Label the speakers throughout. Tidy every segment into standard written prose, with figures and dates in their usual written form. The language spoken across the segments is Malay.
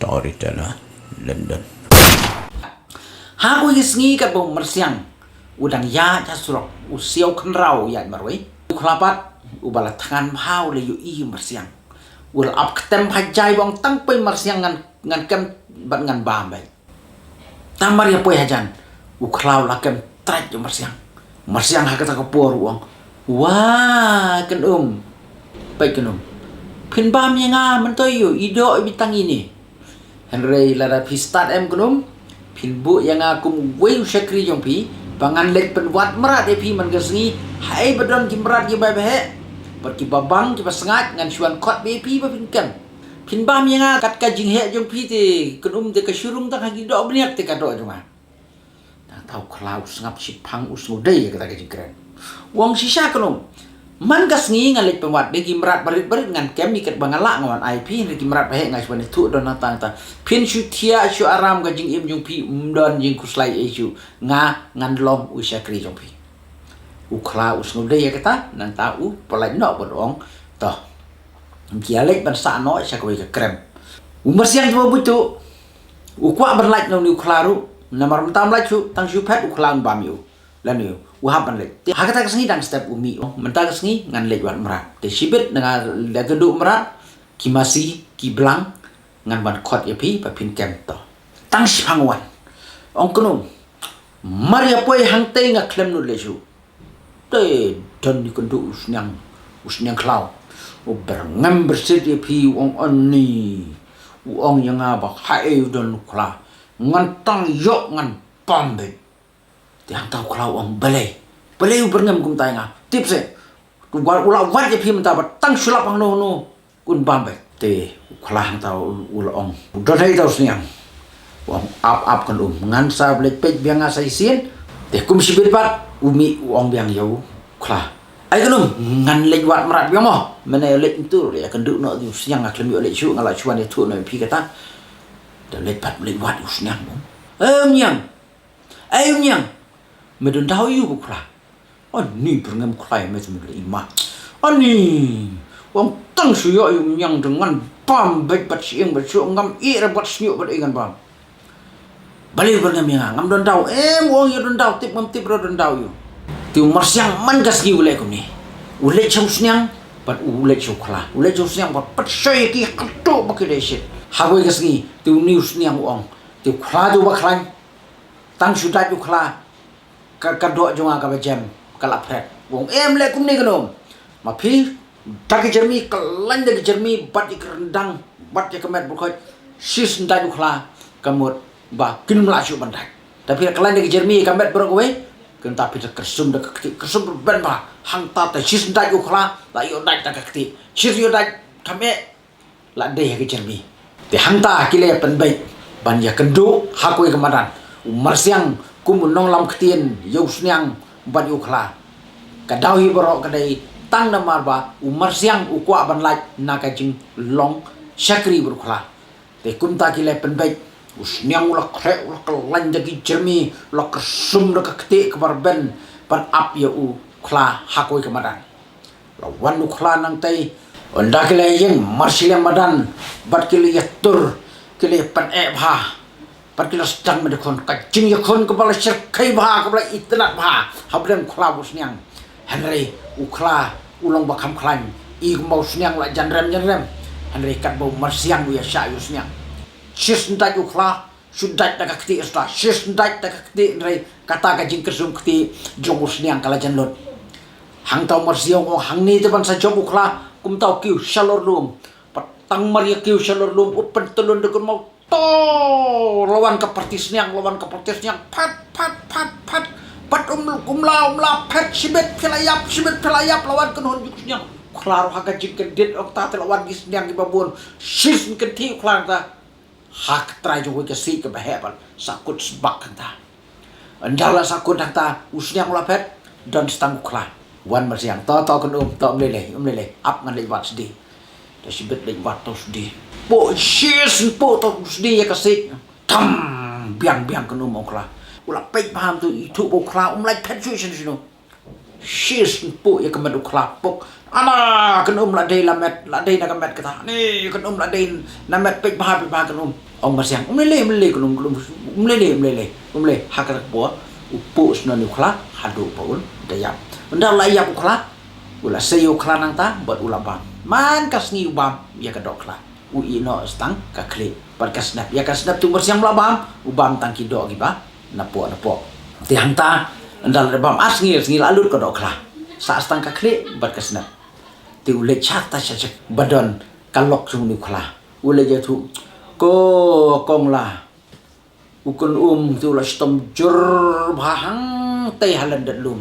Speaker 1: Storyteller London.
Speaker 2: Haku yisngi kat bom mersiang udang ya jasurok usiau kenrau ya marwai uklapat ubala tangan hau le yu i mersiang ul ap ketem hajai bong tang pe mersiang ngan kem bat ngan bambai tamar ya poi hajan uklau la kem trai yu mersiang hakata ka por uang wah ken pai ken pin bam yang man to yu ido bitang ini Henry lara pistat em ken pin bu yang aku wei syakri jong pi pangan lek penwat merat pi man gesngi hai bedon ki merat ki bai behe pat ki babang ki pasengat ngan suan kot be pi ba pingkem pin bam yang kat ka jing he jong pi te kenum te ka syurung ta ki do bniak te ka do jong ta tau klau sngap si phang usnu dei ka ka jing kren wong sisa kenum man gasngi ngan lek penwat de ki merat barit ngan kem ni ket bangala ngan ai pi ni ki merat behe ngai suan tu don na ta pin shu thia shu aram ka jing im jong pi don jing kuslai e shu ngan lom u syakri jong pi ukla usnu dei kata nan ta u polai no bodong to kialek ban sa no syakwi ka krem umersiang jo butu ukwa berlait no ni uklaru namar tam lai chu tang shu phat uklan bam yu lan yu uhap ban lek hakata kesngi dan step umi mentang kesngi ngan lek wan merat te sibit dengan la gendu merat ki masih ki blang ngan ban khot ya pi pa pin kem to tang si phangwan ong kunum maria poi hang te nga klem nu le chu te don ni kundu usnyang klau o berngam bersit ya pi ong oni ong yang ba hai don kla ngan tang yo ngan pambe yang tahu kalau orang belai berngam kum tayang tips tu ulah wat je pi mentah tang sulap hang no kun bambe te klah tahu ulah ong do dai tahu sniang wong ap kan ngan sa blek pej biang asai sien te kum sibir pat umi ong biang yau klah ai kan ngan lek wat merat biang mo mena lek tu ya kan duk no siang aklem yo lek chu ngala chuan ya tu no pi kata da lek pat lek wat usniang nyang medon tahu yu kula ani berngam klai macam ni ima ani wong tang suyo yu yang dengan pam bet bat siang bat su ngam i rabat sniu bat ingan bam balik berngam yang ngam don tahu wong yu don tahu tip don tahu yu tu marsiang man gas gi ulai kum ni ulai chau sniang bat ulai chau kula ulai chau sniang bat pat soy ki katu bakide shit hagoi gas gi tu ni sniang wong tu kula tu baklan tang sudat yu kula kadok jonga ka bajam kala pret wong le kum ni kanom ma phi tak jermi kalan de jermi bat ikrendang bat ya kemet bukhot sis nda khla kamut ba kin mla shu bandai tapi kalan de jermi kamet bro kowe kun tapi kersum de kersum ben ba hang ta ta sis nda khla la yo dai ta kti sis yo dai kame la de ke jermi te hang ta kile pen bai ban ya kendu hakoi kemadan marsiang kum nong lam ktien yau sniang ban yu khla kadau hi borok kadai tang namar ba umar siang ukwa ban laj na ka jing long syakri ber khla te kum ta ki le pen bai usniang ula khre ula klan jagi jermi la kersum da ka kte kabar ben ban ap ya u khla hakoi kamadan la wan u khla nang tai onda ki le yeng marsilam madan bat ki le yatur ki le pan e bha Pergilah sedang mendekon kacing yakon kepala syirkai bah kepala itnat bah habren khla busniang Henry ukla ulong bakam klan I mau sniang la janrem Henry kat bau marsiang ya sya yusniang sis ndak ukla sudat tak kti sta sis ndak tak kti Henry kata kajing kesum kti jong usniang kala janlot hang tau marsiang o hang ni teban sa jong ukla kum tau kiu shalor lum patang maria kiu shalor lum upen telun dekon mau to lawan ke partis niang pat umla pet sibet pelayap lawan kenon niang klaro haga jikedit okta lawan gis niang di babun sis kenti klar ta hak trai jo ke si ke baheban sakut sebak ta andala sakut ta usniang lapet dan stang klar wan marsiang to kenum to umlele ap ngan lewat sedih da sibet lewat to sedih po sis po to sedih ya kasih tam biang kenum okla ula pek paham tu itu okla umlai pet sino shis pu ya kemet uklapok ana kan ladai lamet ladai na kemet kata ni kan ladai namet pek bah kan ong bersiang mele hakar po upu sno ni ukla hadu paul dayap unda la yap ukla ula sayo ukla nang ta buat ulabam man kasngi ubam ya kadokla uino stang kakle perkasnap ya kasnap tu bersiang ulabam ubam tangki do giba napo tiang ta unda lebam asngi lalut kadokla sa stang kakle berkasnap ti ule chata chacha badon kalok sung ni ukla ule jatu ko kong la ukun tu la stom jur bahang tei halan dalum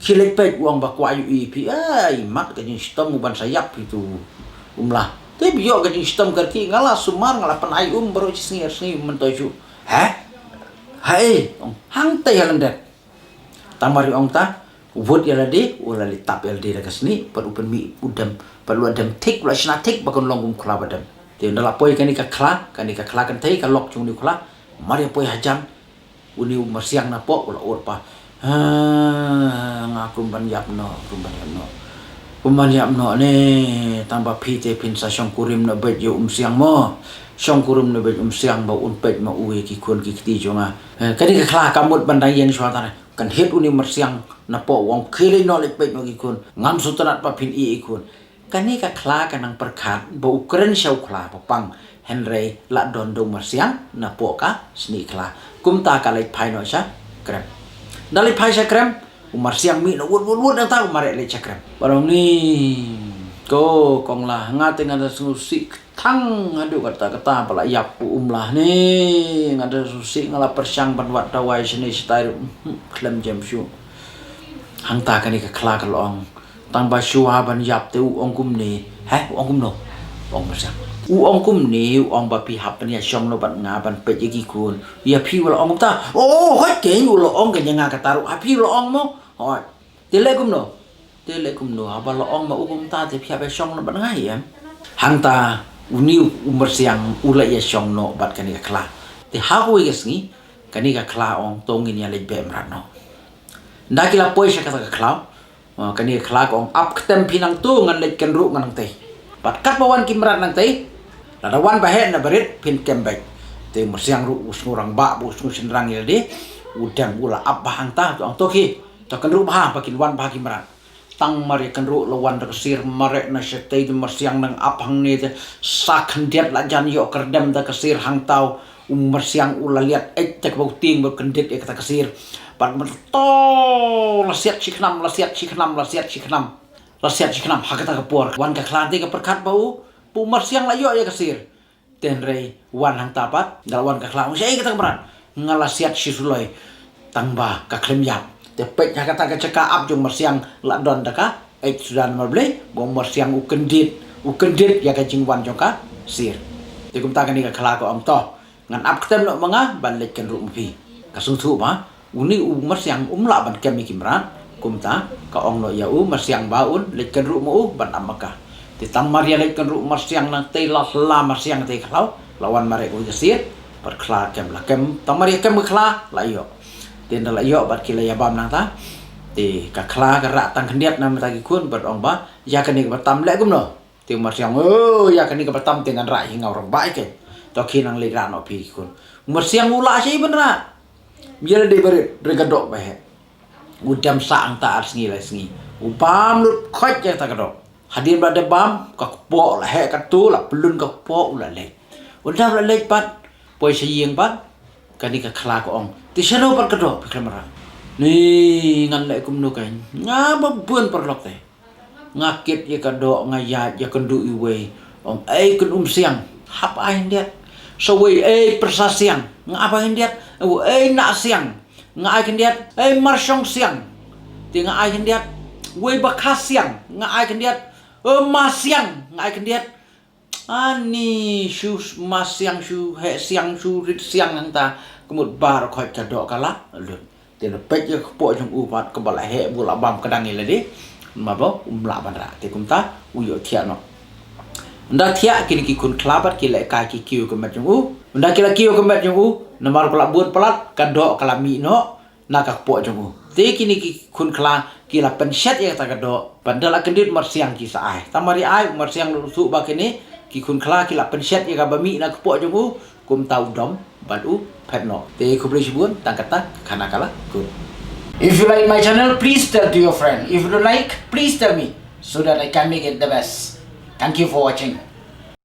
Speaker 2: khilek pek uang bakwa yu pi ai mak ka jin stom ban sayap itu lah te bio ka jin stom karki ngala sumar ngala panai baru singir mentoju hai hang tei halan dat tamari ong ta vot ya lade ula li tap ld ka sini per upen mi udam perlu adam tik la shna tik bakon longum kla badam te ndala poi kan kan tei ka lok chung ni kla mari poi hajam uni mersiang na po ula urpa ngakum ban yap no ne tambah pite pin sa syong kurim na bet yo siang mo syong kurim na bet siang ba un pet ma uwe ki kun ki ti jonga kani ka kla kamut bandai yang swata kan het uni mersiang na po wong khile no le pet no ki kun ngam sutanat pa pin i kun kani ka kla kanang perkat ba ukren syau kla papang Henry la don do mersiang na po ka sni kla kumta ka lai phai no sha krem dali phai sha krem mersiang mi no wut na ta mare le cha krem barong ni ko kong la ngate ngada susi thang adu kata pala yap lah ni ngada susi ngala persyang ban wat dawai sini style klem jam shu hang ta kani ka kla ka long tang ba shu ha ban yap te ong kum ni ong kum no ong mersiang ong kum ni ong ba pi hap ni syong no ban nga ban pe gi kun ya pi wala ong ta hoi ke wala ong ka nga ka taru pi wala ong mo hoi tele kum no aba la ong ma ugum ta te pi ba syong no ban nga ya hang ta uni mersiang ula ya syong no bat kani ka kla te ha ho yes ni kani ka kla ong tongin ya le be mra no ndakila poi sha ka kla kani ka kla ong up ketem pinang tu ngan le ken ru ngan te bat kat bawan kimrat nang te la wan ba he na berit pin kembek te mersiang ru usnurang ba bu usnurang ya de udang ula up bahang ta ong to ki to ken ru ba pakin wan ba kimrat tang mari kan ru lawan da kesir mare na setei de mersiang nang aphang ni te sakhan diat la jan yo kerdem da kesir hang tau mersiang ula liat tek bau ting bau kendit e kata kesir pat merto la siat chiknam hakata ka por wan ka klanti ka perkat bau pu mersiang la yo ya kesir ten rei wan hang tapat dalwan ka klang sei kata berat ngala siat sisuloi tangba ka klem yap te pek kata ka ceka ap jong mersiang la don da ka sudah marble bom mersiang u kendit ya ka jingwan jong ka sir te kum ta ka ni ka khala ko am to ngan ap ketem no manga ban lek ken ru mpi ka sung thu ba uni mersiang la ban kem kimran kumta ka ong no ya mersiang baun lek ken ru mu ban amaka ti tang maria lek ken ru mersiang nang te la mersiang te khalau lawan mare ko gesir per khla kem la kem tang maria kem khla la yo tin la yo bat kila ya bam nang ta ti ka khla ka ra tang khendiat nam ta ki kun ber ong ba ya kani ka tam le kum no ti mersiang ya kani ka tam dengan ra hingau rong bai ke to kinang le ra no pi kun mersiang ula sei benra biar de berit regadok ba he udam saang ta asngi la sngi upam lut khoj ya ta kadok hadir ba de bam ka po la he ka tu la plun ka po la le udam la le pat poi sieng pat kani ka khla ko ong ti selo pat kadok pi kamera ni ngan le kum no kai nga ba bun per lok te ngakit ya kadok ngayat ya kendu iwe ong ai kun siang hap ai ndiat so we persasiang nga apa ndiat na siang nga ai kendiat marsong siang ti nga ai kendiat we bakas siang nga ai kendiat siang nga ai kendiat ani shu siang shu he siang shu rit siang anta kemut bar khoi ta do kala lut ti le pek ye po jong upat ke bala he bula bam kadang ile di ma bo la ban ra ti kumta uyo thia no nda thia kini ki kun klabat ki le ka ki kiu ke mat jong u nda ki la kiu ke mat jong u namar kala buat pelat ka do kala mi no na ka po jong u te kini ki kun kla kila pensyat ya kata kado pandala kendit marsiang kisah ai tamari ai marsiang lusu bakini ki kun kla kila pensyat ya kabami na kepo jongu kum tau dom badu petno te kubri shibun tangkata kana kala good. If you like my channel, please tell to your friend. If you don't like, please tell me so that I can make it the best. Thank you for watching.